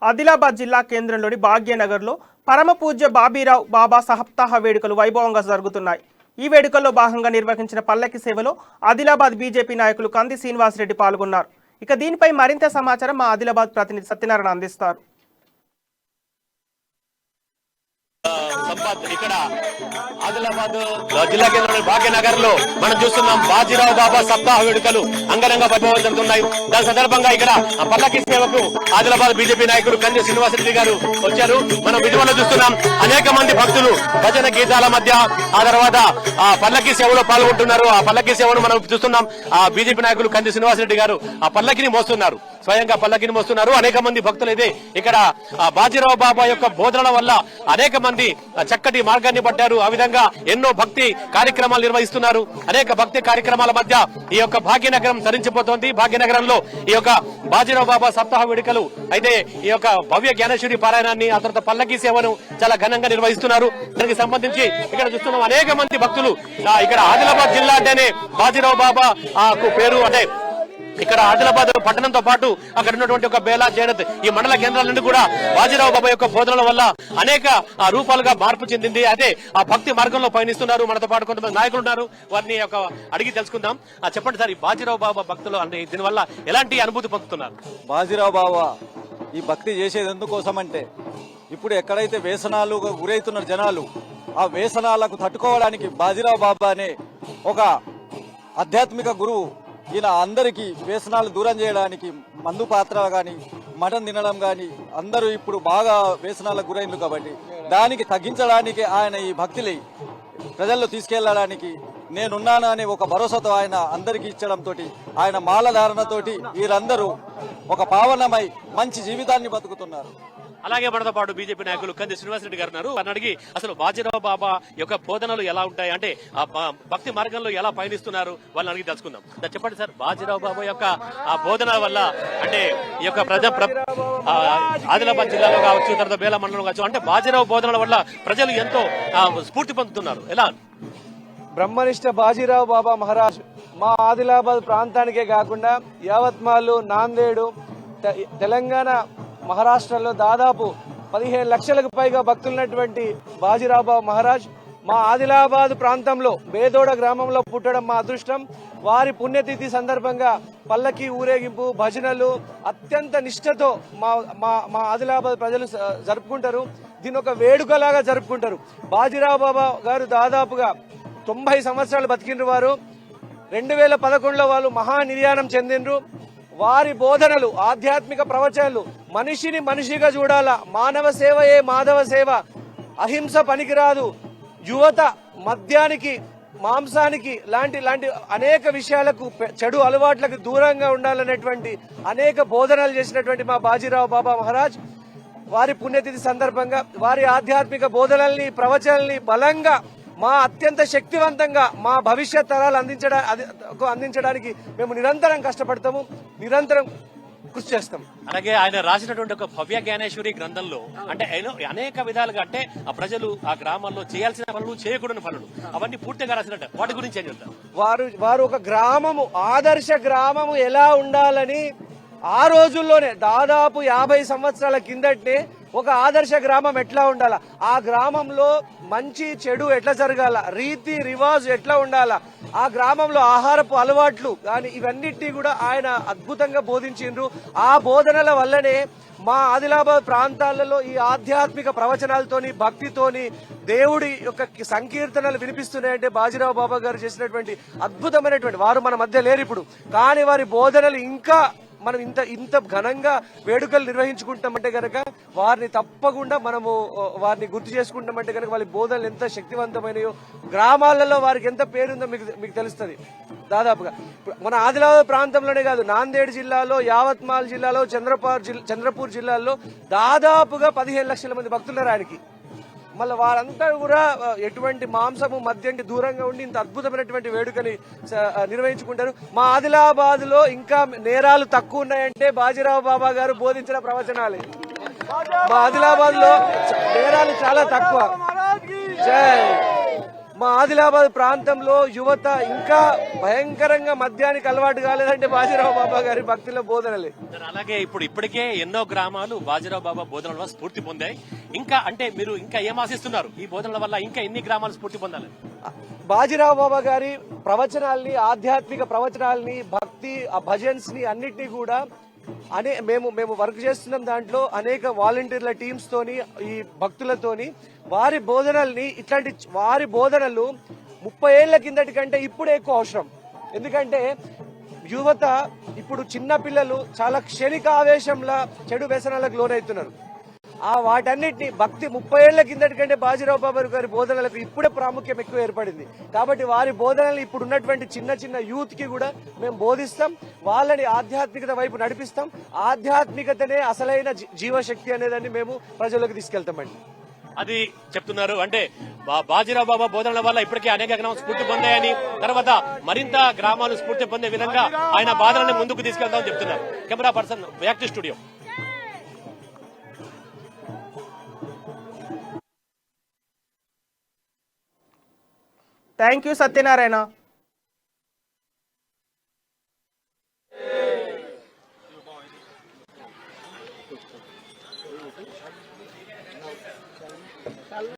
ఆదిలాబాద్ జిల్లా కేంద్రంలోని భాగ్యనగర్లో పరమ పూజ్య బాబీరావు బాబా సప్తాహ వేడుకలు వైభవంగా జరుగుతున్నాయి. ఈ వేడుకల్లో భాగంగా నిర్వహించిన పల్లకి సేవలో ఆదిలాబాద్ బీజేపీ నాయకులు కంది శ్రీనివాసరెడ్డి పాల్గొన్నారు. ఇక దీనిపై మరింత సమాచారం మా ఆదిలాబాద్ ప్రతినిధి సత్యనారాయణ అందిస్తారు. ఇక్కడ ఆదిలాబాద్ జిల్లా కేంద్రంలోని భాగ్యనగర్ లో మనం చూస్తున్నాం బాజీరావు బాబా సప్తాహ వేడుకలు అంగరంగ వైభవం జరుగుతున్నాయి. దాని సందర్భంగా ఇక్కడ పల్లకి సేవకు ఆదిలాబాద్ బీజేపీ నాయకులు కంది శ్రీనివాసరెడ్డి గారు వచ్చారు. మనం విజువల్లో చూస్తున్నాం అనేక మంది భక్తులు భజన గీతాల మధ్య ఆ తర్వాత ఆ పల్లకి సేవలో పాల్గొంటున్నారు. ఆ పల్లకి సేవను మనం చూస్తున్నాం. ఆ బీజేపీ నాయకులు కంది శ్రీనివాసరెడ్డి గారు ఆ పల్లకిని మోస్తున్నారు, స్వయంగా పల్లకిని మోస్తున్నారు. అనేక మంది భక్తులు అయితే ఇక్కడ బాజీరావు బాబా యొక్క బోధనల వల్ల అనేక మంది చక్కటి మార్గాన్ని పట్టారు. ఆ విధంగా ఎన్నో భక్తి కార్యక్రమాలు నిర్వహిస్తున్నారు. అనేక భక్తి కార్యక్రమాల మధ్య ఈ యొక్క భాగ్యనగరం తరించిపోతోంది. భాగ్యనగరంలో ఈ యొక్క బాజీరావు బాబా సప్తాహ వేడుకలు అయితే ఈ యొక్క భవ్య జ్ఞానేశ్వరి పారాయణాన్ని ఆ తర్వాత పల్లకి సేవను చాలా ఘనంగా నిర్వహిస్తున్నారు. దానికి సంబంధించి ఇక్కడ చూస్తున్నాం అనేక మంది భక్తులు. ఇక్కడ ఆదిలాబాద్ జిల్లా అంటేనే బాజీరావు బాబా పేరు. అంటే ఇక్కడ ఆదిలాబాద్ పట్టణంతో పాటు అక్కడ ఉన్నటువంటి ఒక బేలా జైనత్ ఈ మండల కేంద్రాల నుండి కూడా బాజీరావు బాబా యొక్క బోధనల వల్ల అనేక రూపాలుగా మార్పు చెందింది. అయితే ఆ భక్తి మార్గంలో పయనిస్తున్నారు. మనతో పాటు కొంతమంది నాయకులు ఉన్నారు, వారిని అడిగి తెలుసుకుందాం. చెప్పండి సార్, ఈ బాజీరావు బాబా భక్తులు అంటే దీనివల్ల ఎలాంటి అనుభూతి పొందుతున్నారు? బాజీరావు బాబా ఈ భక్తి చేసేది ఎందుకోసం అంటే ఇప్పుడు ఎక్కడైతే వ్యసనాలకు గురవుతున్నారు జనాలు, ఆ వ్యసనాలకు తట్టుకోవడానికి బాజీరావు బాబా అనే ఒక ఆధ్యాత్మిక గురువు ఈయన అందరికీ వ్యసనాలు దూరం చేయడానికి మందు పాత్ర కానీ మటన్ తినడం కానీ అందరూ ఇప్పుడు బాగా వ్యసనాలకు గురైంది కాబట్టి దానికి తగ్గించడానికి ఆయన ఈ భక్తిని ప్రజల్లో తీసుకెళ్లడానికి నేనున్నాను అనే ఒక భరోసాతో ఆయన అందరికీ ఇచ్చడంతో ఆయన మాలధారణతోటి వీరందరూ ఒక పావనమై మంచి జీవితాన్ని బతుకుతున్నారు. అలాగే మనతో పాటు బీజేపీ నాయకులు కంది శ్రీనివాసరెడ్డి గారు ఉన్నారు. వారిని అడిగి అసలు బాజీరావు బాబా యొక్క బోధనలు ఎలా ఉంటాయి, అంటే ఆ భక్తి మార్గంలో ఎలా పయనిస్తున్నారు వాళ్ళని అడిగి తెలుసుకుందాం. చెప్పండి సార్, బాజీరావు బాబా యొక్క ఆ బోధన వల్ల అంటే ఈ యొక్క ఆదిలాబాద్ జిల్లాలో కావచ్చు, తర్వాత బేలా మండలం కావచ్చు, అంటే బాజీరావు బోధనల వల్ల ప్రజలు ఎంతో స్ఫూర్తి పొందుతున్నారు. ఎలా? బ్రహ్మనిష్ట బాజీరావు బాబా మహారాజ్ మా ఆదిలాబాద్ ప్రాంతానికే కాకుండా యావత్మాలు, నాందేడు, తెలంగాణ, మహారాష్ట్రలో దాదాపు 15 లక్షలకు పైగా భక్తులున్నటువంటి బాజీరావు బాబా మహారాజ్ మా ఆదిలాబాద్ ప్రాంతంలో బేదోడ గ్రామంలో పుట్టడం మా అదృష్టం. వారి పుణ్యతిథి సందర్భంగా పల్లకి ఊరేగింపు, భజనలు అత్యంత నిష్ఠతో మా ఆదిలాబాద్ ప్రజలు జరుపుకుంటారు. దీని ఒక వేడుకలాగా జరుపుకుంటారు. బాజీరావు బాబా గారు దాదాపుగా 90 సంవత్సరాలు బతికిండ్రు. వారు 2011లో వాళ్ళు మహానిర్యాణం చెందిండ్రు. వారి బోధనలు, ఆధ్యాత్మిక ప్రవచనాలు మనిషిని మనిషిగా చూడాలా, మానవ సేవయే మాధవ సేవ, అహింస పనికిరాదు, యువత మద్యానికి, మాంసానికి లాంటి అనేక విషయాలకు, చెడు అలవాట్లకు దూరంగా ఉండాలనేటువంటి అనేక బోధనలు చేసినటువంటి మా బాజీరావు బాబా మహారాజ్ వారి పుణ్యతిథి సందర్భంగా వారి ఆధ్యాత్మిక బోధనల్ని, ప్రవచనాల్ని బలంగా మా అత్యంత శక్తివంతంగా మా భవిష్యత్ తరాలు అందించడానికి మేము నిరంతరం కష్టపడతాము, నిరంతరం కృషి చేస్తాం. అలాగే ఆయన రాసినటువంటి ఒక భవ్య జ్ఞానేశ్వరి గ్రంథంలో అంటే అనేక విధాలుగా అంటే ఆ ప్రజలు ఆ గ్రామాల్లో చేయాల్సిన పనులు, చేయకూడని పనులు అవన్నీ పూర్తిగా రాసినట్టు. వాటి గురించి ఏం చెప్తారు? వారు ఒక గ్రామము, ఆదర్శ గ్రామము ఎలా ఉండాలని ఆ రోజుల్లోనే దాదాపు 50 సంవత్సరాల కిందటే ఒక ఆదర్శ గ్రామం ఎట్లా ఉండాలా, ఆ గ్రామంలో మంచి చెడు ఎట్లా జరగాల, రీతి రివాజు ఎట్లా ఉండాలా, ఆ గ్రామంలో ఆహారపు అలవాట్లు కానీ ఇవన్నిటినీ కూడా ఆయన అద్భుతంగా బోధించిండ్రు. ఆ బోధనల వల్లనే మా ఆదిలాబాద్ ప్రాంతాలలో ఈ ఆధ్యాత్మిక ప్రవచనాలతోని, భక్తితోని దేవుడి యొక్క సంకీర్తనలు వినిపిస్తున్నాయంటే బాజీరావు బాబా గారు చేసినటువంటి అద్భుతమైనటువంటి, వారు మన మధ్య లేరు ఇప్పుడు, కానీ వారి బోధనలు ఇంకా మనం ఇంత ఘనంగా వేడుకలు నిర్వహించుకుంటామంటే కనుక వారిని తప్పకుండా మనము వారిని గుర్తు చేసుకుంటామంటే కనుక వాళ్ళ బోధనలు ఎంత శక్తివంతమైనయో, గ్రామాలలో వారికి ఎంత పేరుందో మీకు తెలుస్తుంది. దాదాపుగా మన ఆదిలాబాద్ ప్రాంతంలోనే కాదు, నాందేడ్ జిల్లాలో, యావత్మాల్ జిల్లాలో, చంద్రపూర్ జిల్లాలో దాదాపుగా 15 లక్షల మంది భక్తులున్నారు ఆయనకి. మళ్ళీ వారంతా కూడా ఎటువంటి మాంసము, మద్యంకి దూరంగా ఉండి ఇంత అద్భుతమైనటువంటి వేడుకని నిర్వహించుకుంటారు. మా ఆదిలాబాద్ లో ఇంకా నేరాలు తక్కువ ఉన్నాయంటే బాజీరావు బాబా గారు బోధించిన ప్రవచనాలే. మా ఆదిలాబాద్ లో నేరాలు చాలా తక్కువ. జై మా ఆదిలాబాద్ ప్రాంతంలో యువత ఇంకా భయంకరంగా మద్యానికి అలవాటు కాలేదంటే బాజీరావు బాబా గారి భక్తుల బోధనలే. అలాగే ఇప్పటికే ఎన్నో గ్రామాలు బాజీరావు బాబా బోధనల వల్ల స్ఫూర్తి పొందాయి. ఇంకా అంటే మీరు ఇంకా ఏం ఆశిస్తున్నారు ఈ బోధనల వల్ల? ఇంకా ఎన్ని గ్రామాలు స్ఫూర్తి పొందాలి? బాజీరావు బాబా గారి ప్రవచనాల్ని, ఆధ్యాత్మిక ప్రవచనాల్ని, భక్తి భజన్స్ ని అన్నిటినీ కూడా మేము వర్క్ చేస్తున్నాం. దాంట్లో అనేక వాలంటీర్ల టీమ్స్ తోని, ఈ భక్తులతోని వారి బోధనలు 30 ఏళ్ల కిందటి కంటే ఇప్పుడే ఎక్కువ అవసరం. ఎందుకంటే యువత ఇప్పుడు చిన్న పిల్లలు చాలా క్షణిక ఆవేశంలా చెడు వ్యసనాలకు లోనవుతున్నారు. వాటన్నిటిని భక్తి 30 ఏళ్ల కిందటి కంటే బాజీరావు బాబా గారి బోధనలకు ఇప్పుడే ప్రాముఖ్యం ఎక్కువ ఏర్పడింది. కాబట్టి వారి బోధనలు ఇప్పుడు ఉన్నటువంటి చిన్న యూత్ కి కూడా మేము బోధిస్తాం, వాళ్ళని ఆధ్యాత్మికత వైపు నడిపిస్తాం. ఆధ్యాత్మికతనే అసలైన జీవశక్తి అనేదాన్ని మేము ప్రజలకు తీసుకెళ్తామండి. అది చెప్తున్నారు. అంటే బాజీరావు బాబా బోధనల వల్ల ఇప్పటికే అనేక గ్రామాలు స్ఫూర్తి పొందాయని, తర్వాత మరింత గ్రామాలు స్ఫూర్తి పొందే విధంగా ఆయన బాధలను ముందుకు తీసుకెళ్తామని చెప్తున్నారు. Camera person back to studio. Thank you Satyanarayana.